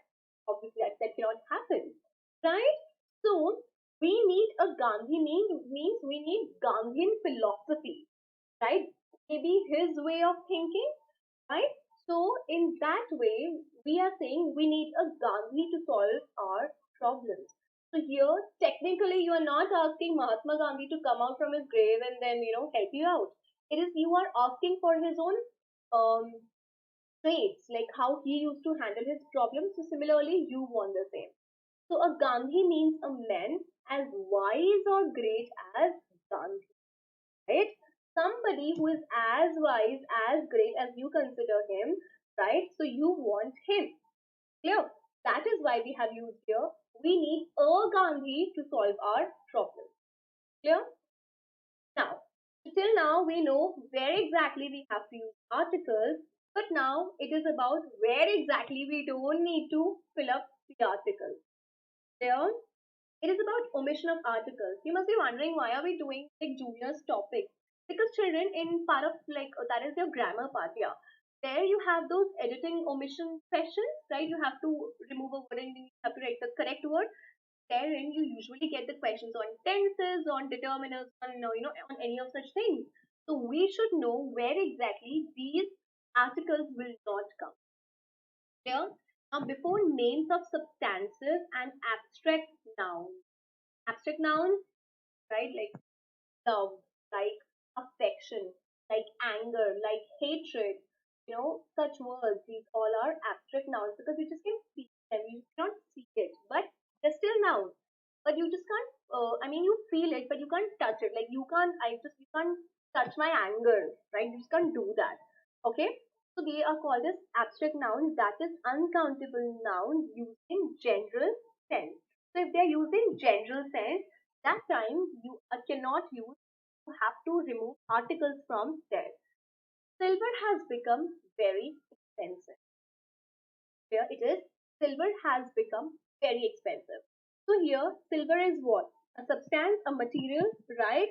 obviously that cannot happen, right? So we need a Gandhi means we need Gandhian philosophy, right? Maybe his way of thinking, right? So in that way, we are saying we need a Gandhi to solve our problems. So here, technically, you are not asking Mahatma Gandhi to come out from his grave and then help you out. It is you are asking for his own um, traits, like how he used to handle his problems. So similarly, you want the same. So a Gandhi means a man as wise or great as Gandhi, right? Somebody who is as wise, as great as you consider him, right? So you want him. Clear? That is why we have used here. We need a Gandhi to solve our problem. Clear? Now, till now we know where exactly we have to use articles, but now it is about where exactly we don't need to fill up the articles. Clear? It is about omission of articles. You must be wondering why are we doing like juniors topic? Because children in part of like that is your grammar part, yeah. There you have those editing omission questions, right? You have to remove a word and you have to write the correct word. Therein you usually get the questions on tenses, on determiners, on on any of such things. So we should know where exactly these articles will not come. Clear? Now before names of substantive and abstract nouns. Abstract nouns, right? Like love, like affection, like anger, like hatred, such words, these all are abstract nouns because you just can see them, you just cannot see it, but they're still nouns. But you just can't, I mean, you feel it, but you can't touch it. Like you can't touch my anger, right? You just can't do that. Okay? So they are called as abstract nouns, that is uncountable nouns used in general sense. So if they're used in general sense, that time you cannot use, you have to remove articles from there. Silver has become very expensive. Here it is, silver has become very expensive. So here silver is what? A substance, a material, right?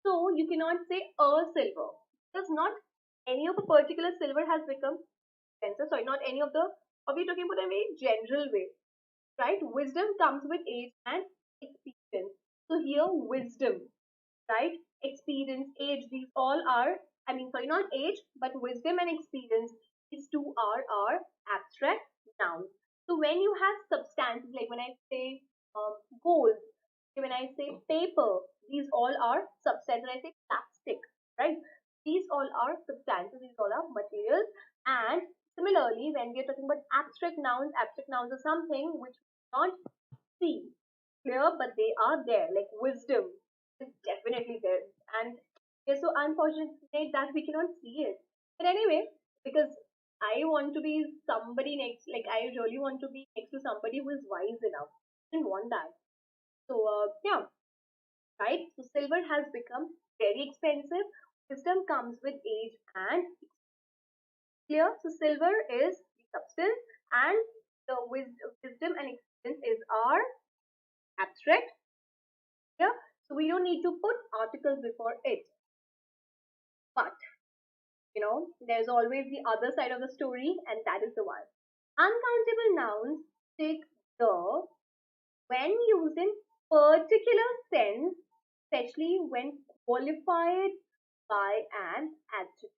So you cannot say a silver. Because not any of a particular silver has become expensive. Sorry, not any of the, are we talking about a very general way, right? Wisdom comes with age and experience. So here wisdom, right? Experience, age, these all are, I mean, sorry, not age, but wisdom and experience, these two are our abstract nouns. So when you have substances, like when I say gold, when I say paper, these all are substances. When I say plastic, right? These all are substances, these all are materials. And Similarly, when we are talking about abstract nouns are something which we cannot see clear, but they are there. Like wisdom is definitely there, and we're so unfortunate that we cannot see it. But anyway, because I want to be somebody next, like I really want to be next to somebody who is wise enough. I didn't want that. So yeah, right. So silver has become very expensive. Wisdom comes with age and clear. So silver is the substance, and the wisdom and experience is our abstract. Yeah. So we don't need to put articles before it. But there's always the other side of the story, and that is the one. Uncountable nouns take the when used in particular sense, especially when qualified by an adjective,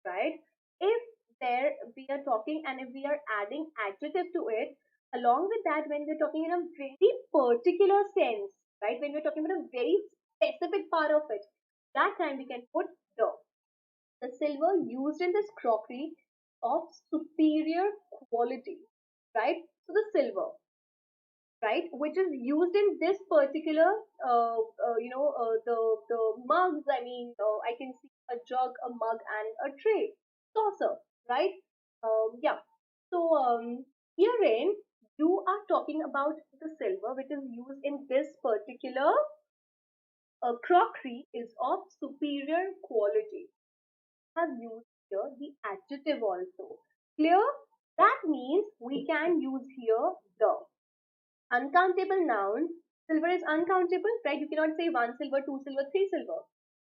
right? If there we are talking and if we are adding adjective to it, along with that, when we're talking in a very particular sense, right? When we're talking about a very specific part of it, that time we can put the silver used in this crockery of superior quality, right? So the silver, right, which is used in this particular, the mugs. I mean, I can see a jug, a mug, and a tray, saucer, right? Yeah. So herein you are talking about the silver which is used in this particular crockery is of superior quality. Have used here the adjective also. Clear? That means we can use here the uncountable noun. Silver is uncountable, right? You cannot say one silver, two silver, three silver.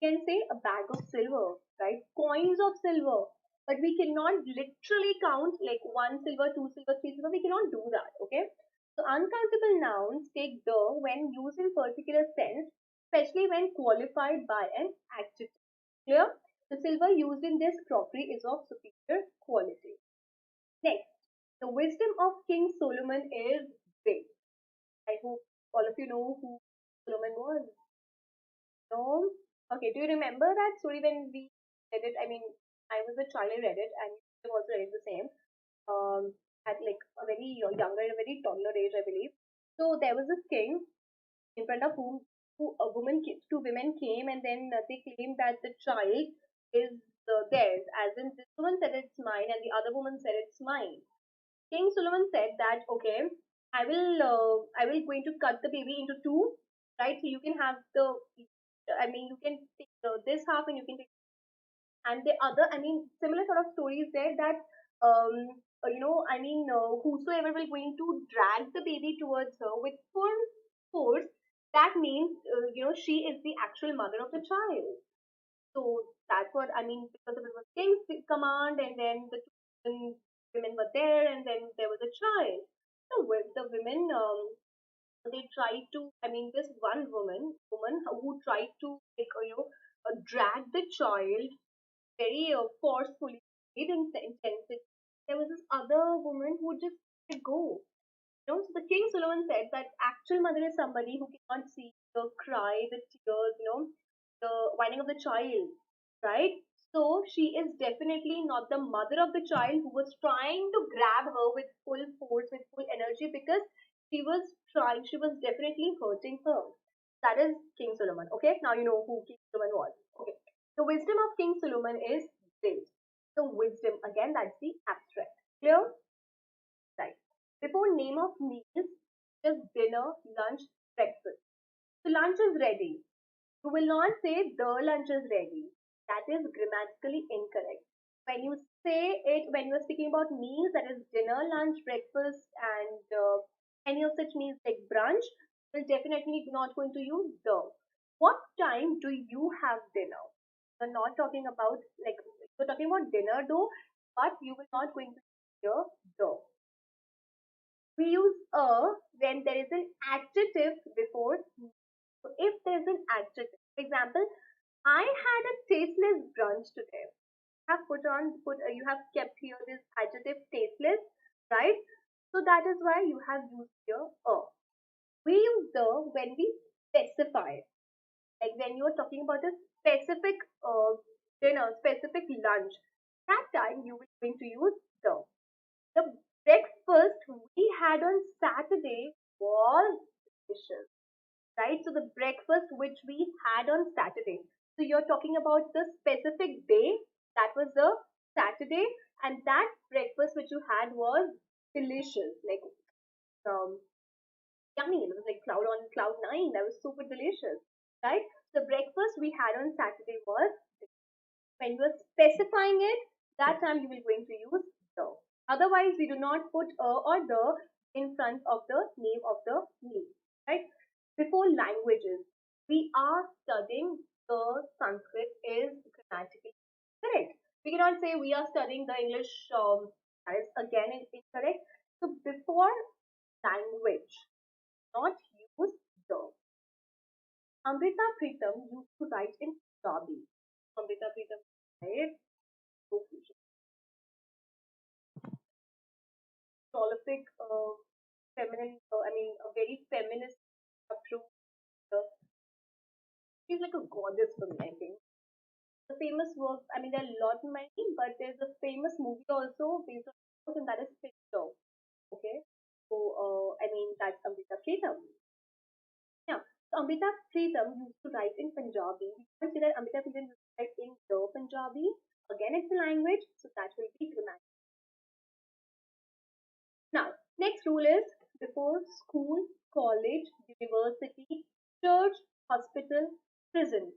You can say a bag of silver, right? Coins of silver. But we cannot literally count like one silver, two silver, three silver. We cannot do that, okay? So uncountable nouns take the when used in particular sense, especially when qualified by an adjective. Clear? The silver used in this crockery is of superior quality. Next, the wisdom of King Solomon is great. I hope all of you know who Solomon was. No? Okay, do you remember that story when we read it? I mean, I was a child, I read it, and you also read the same. At like a very younger, a very toddler age, I believe. So there was this king in front of whom two women came, and then they claimed that the child is theirs. As in, this woman said it's mine, and the other woman said it's mine. King Solomon said that, okay, I will going to cut the baby into two, right? So you can have I mean, you can take this half and you can take, and the other, I mean, similar sort of stories there that, I mean, whosoever will going to drag the baby towards her with full force, that means, she is the actual mother of the child. So that's what I mean, because it was king's command, and then the two women were there, and then there was a child. So with the women, they tried to. I mean, this one woman who tried to like drag the child very forcefully, very intensely. There was this other woman who just let it go. So the King Solomon said that actual mother is somebody who cannot see the cry, the tears, the whining of the child, right? So she is definitely not the mother of the child who was trying to grab her with full force, with full energy, because she was definitely hurting her. That is King Solomon. Okay, now you know who King Solomon was. Okay, the wisdom of King Solomon is this. The wisdom, again, that's the abstract. Clear? Right. Before name of meals, just dinner, lunch, breakfast. So lunch is ready. You will not say the lunch is ready. That is grammatically incorrect. When you say it, when you are speaking about meals, that is dinner, lunch, breakfast, and any of such meals like brunch, will definitely not going to use the. What time do you have dinner? We're not talking about like we're talking about dinner though, but you will not going to hear the. We use a when there is an adjective before. So if there's an adjective, for example, I had a tasteless brunch today. You have kept here this adjective tasteless, right? So that is why you have used here a. We use the when we specify, like when you are talking about a specific dinner, specific lunch. That time you will going to use the. The breakfast we had on Saturday was delicious, right? So the breakfast which we had on Saturday. So you're talking about the specific day that was the Saturday, and that breakfast which you had was delicious, like um, yummy. It was like cloud on cloud nine. That was super delicious, right? The breakfast we had on Saturday was, when you're specifying it, that time you will going to use the. Otherwise, we do not put a or the in front of the name of the meal, right? Before languages, we are studying the Sanskrit is grammatically correct. We cannot say we are studying the English. That is again incorrect. So before language, not use the. Amrita Pritam used to write in Punjabi. Amrita Pritam, right? Prolific, feminine, a very feminist approach. Uh, she's like a goddess for me, I think. The famous work, there are a lot many, but there's a famous movie also based on it, and that is Picture. Okay. So, that's Amrita Pritam. Yeah. So, Amrita Pritam used to write in Punjabi. We can say that Amrita Pritam used to write in the Punjabi. Again, it's a language, so that will be grammar. Now, next rule is before school, college, university, church, hospital, prison.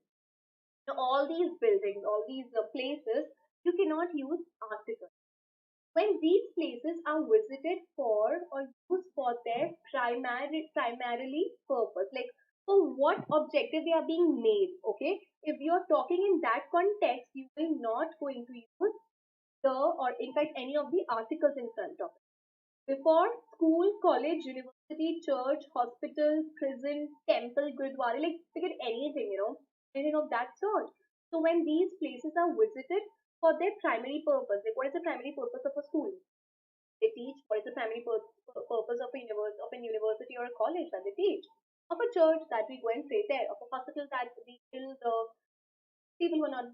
Now, all these buildings, all these places, you cannot use articles. When these places are visited for or used for their primarily purpose, like for what objective they are being made, okay? If you are talking in that context, you will not going to use the or in fact any of the articles in front of it. Before school, college, university, church, hospital, prison, temple, gurdwara, like pick anything, anything of that sort. So when these places are visited for their primary purpose, like what is the primary purpose of a school? They teach. What is the primary purpose of a university or a college that they teach? Of a church that we go and pray there. Of a hospital that we kill the people who are not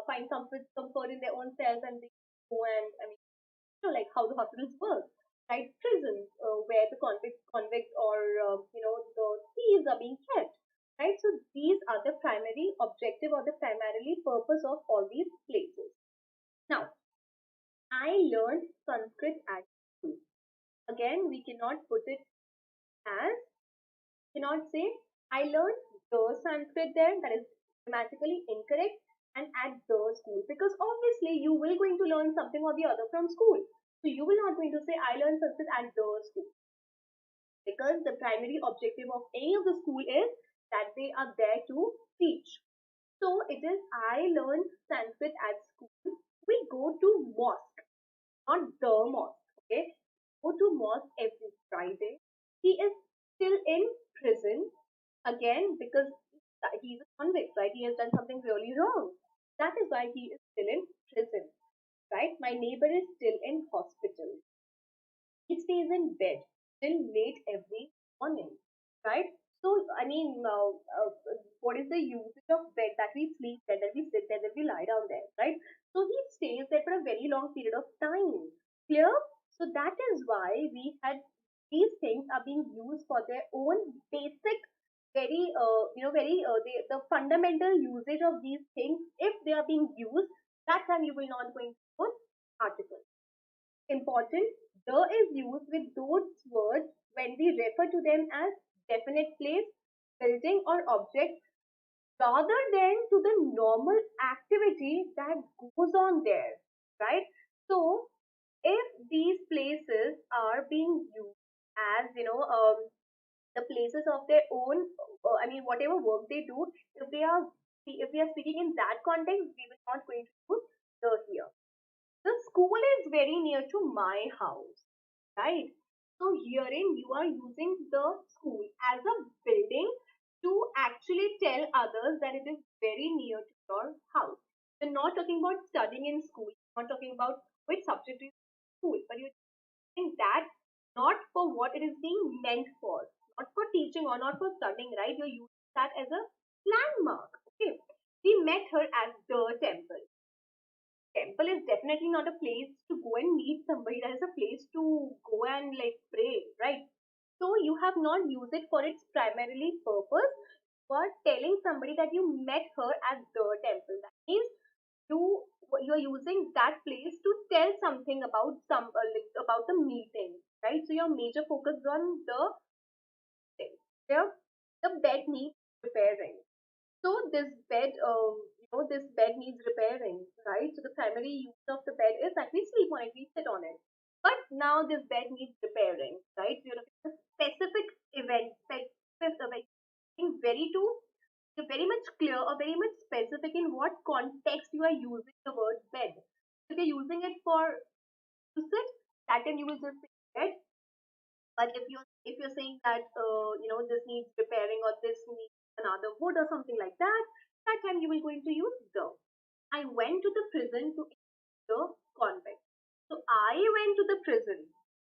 find comfort in their own self, and they go and like how the hospitals work, right? Prisons, where the convict or the thieves are being kept, right? So these are the primary objective or the primarily purpose of all these places. Now, I learned Sanskrit at school. Again, we cannot put it as, cannot say I learned the Sanskrit there. That is grammatically incorrect. And at the school, because obviously you will going to learn something or the other from school. So you will not going to say I learned Sanskrit at the school, because the primary objective of any of the school is that they are there to teach. So it is I learned Sanskrit at school. We go to mosque, not the mosque. Okay, go to mosque every Friday. He is still in prison again because he's a convict, right? He has done something really wrong. That is why he is still in prison, right? My neighbor is still in hospital. He stays in bed till late every morning, right? So, what is the usage of bed, that we sleep there, that we sit there, that we lie down there, right? So he stays there for a very long period of time. Clear? So that is why we had these things are being used for their own basic, the fundamental usage of these things. If they are being used, that time you will not going to put articles. Important, the is used with those words when we refer to them as definite place, building, or object rather than to the normal activity that goes on there, right? So, if these places are being used as, the places of their own, whatever work they do, if we are speaking in that context, we will not going to use the here. The school is very near to my house, right? So herein you are using the school as a building to actually tell others that it is very near to your house. You're not talking about studying in school. You're not talking about which subject is school, but you're saying that not for what it is being meant for, not for teaching or not for studying, right? You're using that as a landmark. Okay. We met her at the temple. temple is definitely not a place to go and meet somebody. That is a place to go and like pray, right? So you have not used it for its primarily purpose. You are telling somebody that you met her at the temple. That means you you're using that place to tell something about like, about the meeting, right? So your major focus is on the thing. Where the bed needs repairing. So this bed, this bed needs repairing, right? So the primary use of the bed is that we sleep on it, we sit on it. But now this bed needs repairing, right? So you're looking at a specific event, specific event, being very too, you're very much clear or very much specific in what context you are using the word bed. If you're using it for to sit, that time you will just say bed. But if you're saying that this needs repairing or this needs another wood or something like that, that time you will going to use the. I went to the prison to the convict. So I went to the prison,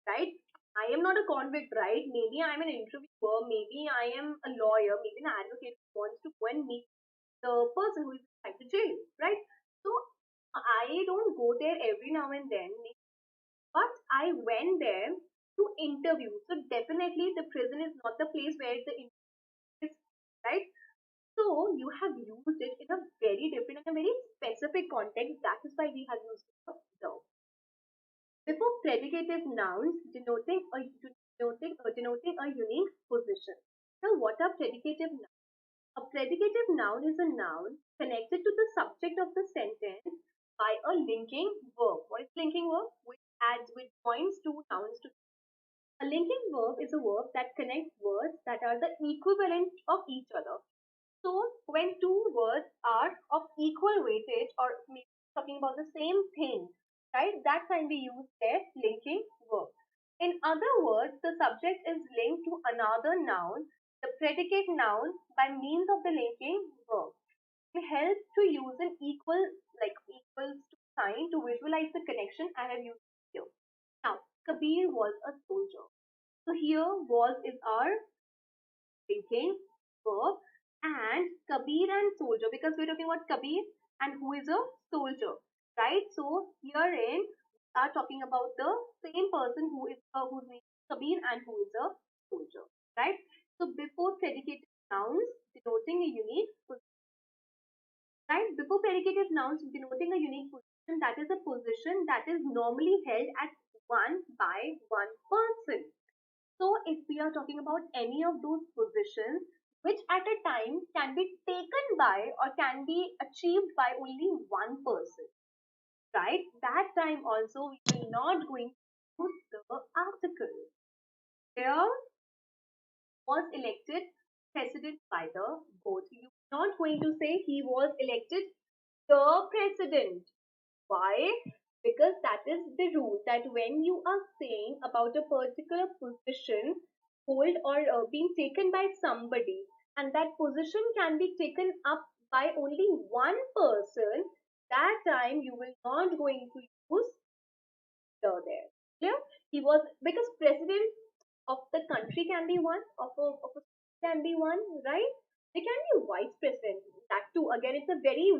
right? I am not a convict, right? Maybe I'm an interviewer, maybe I am a lawyer, maybe an advocate who wants to go and meet the person who is inside the jail, right? So I don't go there every now and then, but I went there to interview. So definitely the prison is not the place where the interview is, right? So you have used it in a very different and a very specific context. That is why we have used it the. Before predicative nouns denoting a unique position. Now, what are predicative nouns? A predicative noun is a noun connected to the subject of the sentence by a linking verb. What is linking verb? Which joins two nouns to. A linking verb is a verb that connects words that are the equivalent of each other. So when two words are of equal weightage or maybe talking about the same thing, right, that can be used as linking verb. In other words, the subject is linked to another noun, the predicate noun, by means of the linking verb. It helps to use an equals to sign to visualize the connection I have used here. Now, Kabir was a soldier. So here was is our thinking, verb, and Kabir and soldier, because we're talking about Kabir and who is a soldier, right? So herein we are talking about the same person who is whose name is Kabir and who is a soldier, right? So before predicative nouns denoting a unique right? Before predicative nouns denoting a unique position, that is a position that is normally held at one by one person. So if we are talking about any of those positions which at a time can be taken by or can be achieved by only one person, right? That time also we will not going to use the article. There was elected president by the vote. You are not going to say he was elected the president. Why? Because that is the rule that when you are saying about a particular position hold or being taken by somebody and that position can be taken up by only one person, that time you will not going to use there. Clear? He was because president of the country can be one, of a can be one, right? They can be vice president. That too, again, it's a very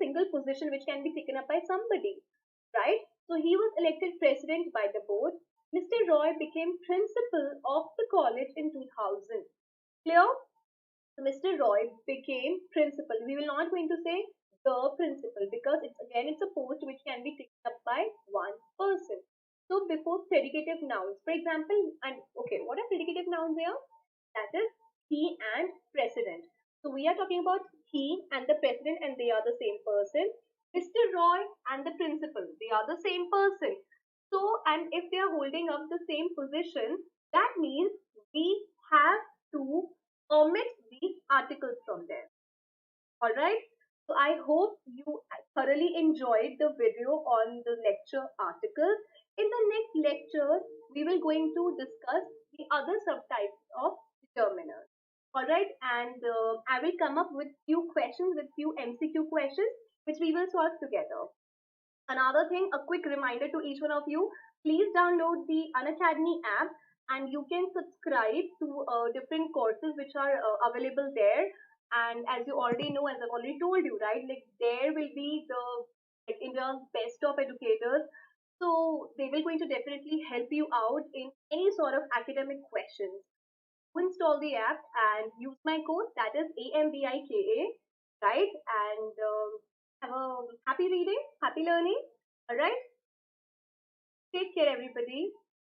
single position which can be taken up by somebody, right? So he was elected president by the board. Mr. Roy became principal of the college in 2000. Clear? So Mr. Roy became principal. We will not going to say the principal because it's a post which can be taken up by one person. So before predicative nouns, for example, and okay, what are predicative nouns here? That is he and president. So we are talking about he and the president and they are the same person. Mr. Roy and the principal, they are the same person. So and if they are holding up the same position, that means we have to omit the articles from there. Alright. So I hope you thoroughly enjoyed the video on the lecture articles. In the next lectures, we will going to discuss the other subtypes of determiners. Alright, and I will come up with few questions, with few MCQ questions, which we will solve together. Another thing, a quick reminder to each one of you, please download the Unacademy app and you can subscribe to different courses which are available there. And as you already know, as I've already told you, right, like there will be the India's best of educators. So they will going to definitely help you out in any sort of academic questions. Install the app and use my code, that is AMBIKA, right? And have a happy reading, happy learning. All right. Take care, everybody.